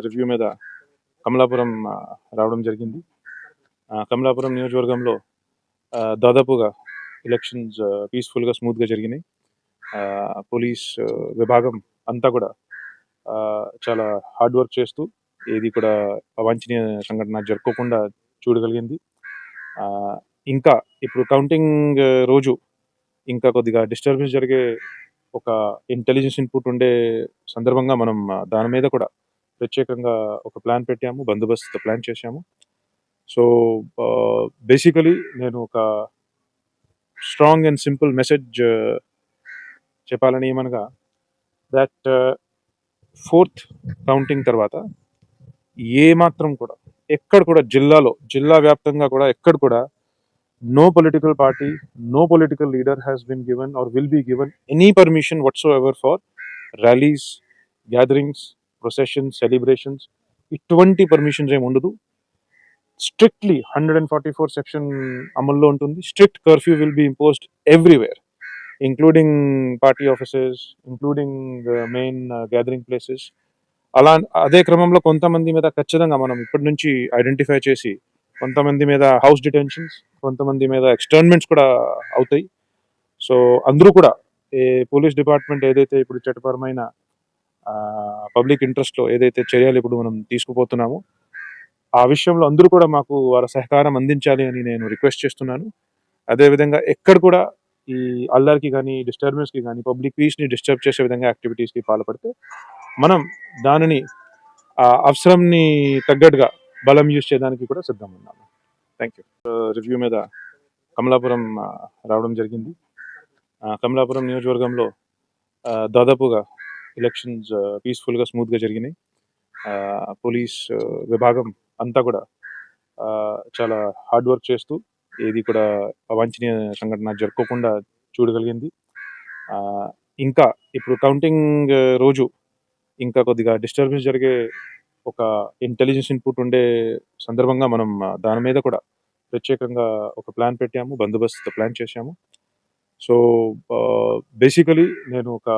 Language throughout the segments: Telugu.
రివ్యూ మీద కమలాపురం రావడం జరిగింది. కమలాపురం నియోజకవర్గంలో దాదాపుగా ఎలక్షన్స్ పీస్ఫుల్గా స్మూత్గా జరిగినాయి. పోలీస్ విభాగం అంతా కూడా చాలా హార్డ్ వర్క్ చేస్తూ ఏది కూడా అవాంఛనీయ సంఘటన జరుపుకోకుండా చూడగలిగింది. ఇంకా ఇప్పుడు కౌంటింగ్ రోజు ఇంకా కొద్దిగా డిస్టర్బెన్స్ జరిగే ఒక ఇంటెలిజెన్స్ ఇన్పుట్ ఉండే సందర్భంగా మనం దాని మీద కూడా ప్రత్యేకంగా ఒక ప్లాన్ పెట్టాము, బందోబస్తు ప్లాన్ చేశాము. సో బేసికలీ నేను ఒక స్ట్రాంగ్ అండ్ సింపుల్ మెసేజ్ చెప్పాలని ఏమనగా దట్ ఫోర్త్ కౌంటింగ్ తర్వాత ఏ మాత్రం కూడా ఎక్కడ కూడా జిల్లా వ్యాప్తంగా కూడా ఎక్కడ కూడా no political party, no political leader has been given or will be given any permission whatsoever for rallies, gatherings, processions, celebrations. ఇటువంటి పర్మిషన్స్ ఏమి ఉండదు. స్ట్రిక్ట్లీ 144 సెక్షన్ అమల్లో ఉంటుంది. Strict curfew will be imposed everywhere, including party offices, including main gathering places. అదే క్రమంలో కొంతమంది మీద ఖచ్చితంగా మనం ఇప్పటి నుంచి ఐడెంటిఫై చేసి కొంతమంది మీద హౌస్ డిటెన్షన్స్, కొంతమంది మీద ఎక్స్టర్న్మెంట్స్ కూడా అవుతాయి. సో అందరూ కూడా పోలీస్ డిపార్ట్మెంట్ ఏదైతే ఇప్పుడు చట్టపరమైన పబ్లిక్ ఇంట్రెస్ట్లో ఏదైతే చర్యలు ఇప్పుడు మనం తీసుకుపోతున్నామో ఆ విషయంలో అందరూ కూడా మాకు వారి సహకారం అందించాలి అని నేను రిక్వెస్ట్ చేస్తున్నాను. అదేవిధంగా ఎక్కడ కూడా ఈ అల్లరికి కానీ డిస్టర్బెన్స్కి కానీ పబ్లిక్ పీస్ని డిస్టర్బ్ చేసే విధంగా యాక్టివిటీస్కి పాల్పడితే మనం దానిని అవసరంని తగ్గట్టుగా బలం యూజ్ చేయడానికి కూడా సిద్ధంగా ఉన్నాము. Thank you. రివ్యూ మీద కమలాపురం రావడం జరిగింది. కమలాపురం నియోజకవర్గంలో దాదాపుగా ఎలక్షన్స్ పీస్ఫుల్గా స్మూత్గా జరిగినాయి. పోలీస్ విభాగం అంతా కూడా చాలా హార్డ్ వర్క్ చేస్తూ ఏది కూడా అవాంఛనీయ సంఘటన జరుపుకోకుండా చూడగలిగింది. ఇంకా ఇప్పుడు కౌంటింగ్ రోజు ఇంకా కొద్దిగా డిస్టర్బెన్స్ జరిగే ఒక ఇంటెలిజెన్స్ ఇన్పుట్ ఉండే సందర్భంగా మనం దాని మీద కూడా ప్రత్యేకంగా ఒక ప్లాన్ పెట్టాము, బందోబస్తు ప్లాన్ చేశాము. సో బేసికలీ నేను ఒక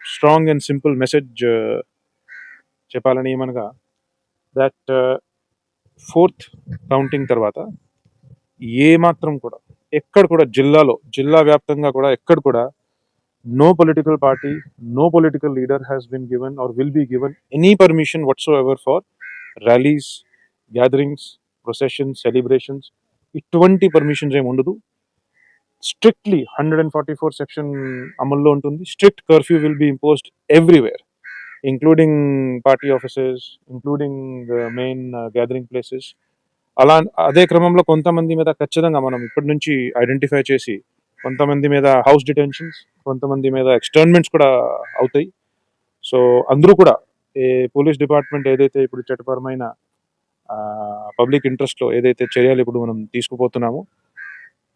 స్ట్రాంగ్ అండ్ సింపుల్ మెసేజ్ చెప్పాలని ఏమనగా దట్ ఫోర్త్ కౌంటింగ్ తర్వాత ఏ మాత్రం కూడా ఎక్కడ కూడా జిల్లా వ్యాప్తంగా కూడా ఎక్కడ కూడా no political party, no political leader has been given or will be given any permission whatsoever for rallies, gatherings, processions, celebrations. ఇటువంటి పర్మిషన్స్ ఏమి ఉండదు. స్ట్రిక్ట్లీ 144 సెక్షన్ అమల్లో ఉంటుంది. Strict curfew will be imposed everywhere, including party offices, including main gathering places. అదే క్రమంలో కొంతమంది మీద ఖచ్చితంగా మనం ఇప్పటి నుంచి ఐడెంటిఫై చేసి కొంతమంది మీద హౌస్ డిటెన్షన్స్, కొంతమంది మీద ఎక్స్టర్న్మెంట్స్ కూడా అవుతాయి. సో అందరూ కూడా పోలీస్ డిపార్ట్మెంట్ ఏదైతే ఇప్పుడు చట్టపరమైన పబ్లిక్ ఇంట్రెస్ట్లో ఏదైతే చర్యలు ఇప్పుడు మనం తీసుకుపోతున్నామో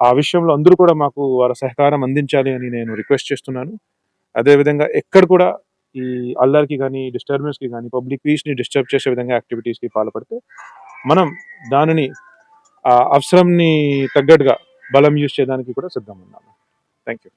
ఆ విషయంలో అందరూ కూడా మాకు వారి సహకారం అందించాలి అని నేను రిక్వెస్ట్ చేస్తున్నాను. అదేవిధంగా ఎక్కడ కూడా ఈ అల్లరికి కానీ డిస్టర్బెన్స్కి కానీ పబ్లిక్ పీస్ని డిస్టర్బ్ చేసే విధంగా యాక్టివిటీస్కి పాల్పడితే మనం దానిని అవసరంని తగ్గట్టుగా బలం యూజ్ చేయడానికి కూడా సిద్ధంగా ఉన్నాము. Thank you.